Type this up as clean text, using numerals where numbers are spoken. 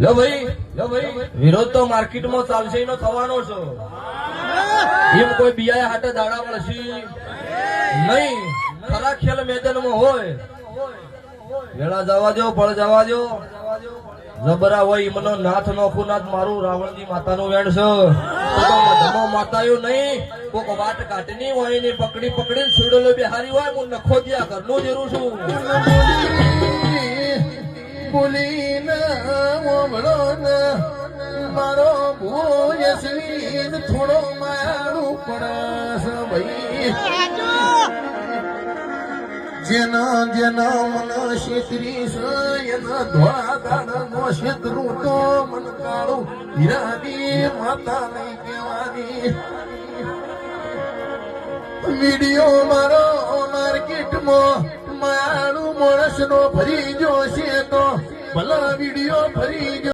લો ભાઈ વિરોધ તો માર્કેટમાં ચાલશે એનો થવાનો છે. એમ કોઈ બિયા હાટે દાડા મળશે નહીં. ખરા ખેલ મેદાનમાં હોય વેળા જવા દો, ફળ જવા દો. જબરા હોય એમનો નાથ નોખું નાથ મારું રાવણજી માતાનું વેણ છે. ધમો માતાયું નહીં કોક વાટ કાઢની હોય ને પકડી પકડીને સુડેલો બિહારી હોય હું નખો દિયા ઘરનું જેરું છું. બોલીને ઓમળો ને મારો ભૂયસવી થોડો મારું પડસ ભાઈ. જેના જેના મન શેતરી છે એના ધોળા દાડાનો શેતરું તો મન કાળું હીરાની માતા નહીં કહેવાની. વિડીયો મારો માર્કેટમાં મારું માણસ નો ભરી જો છે તો ભલા વિડીયો ભરી જો.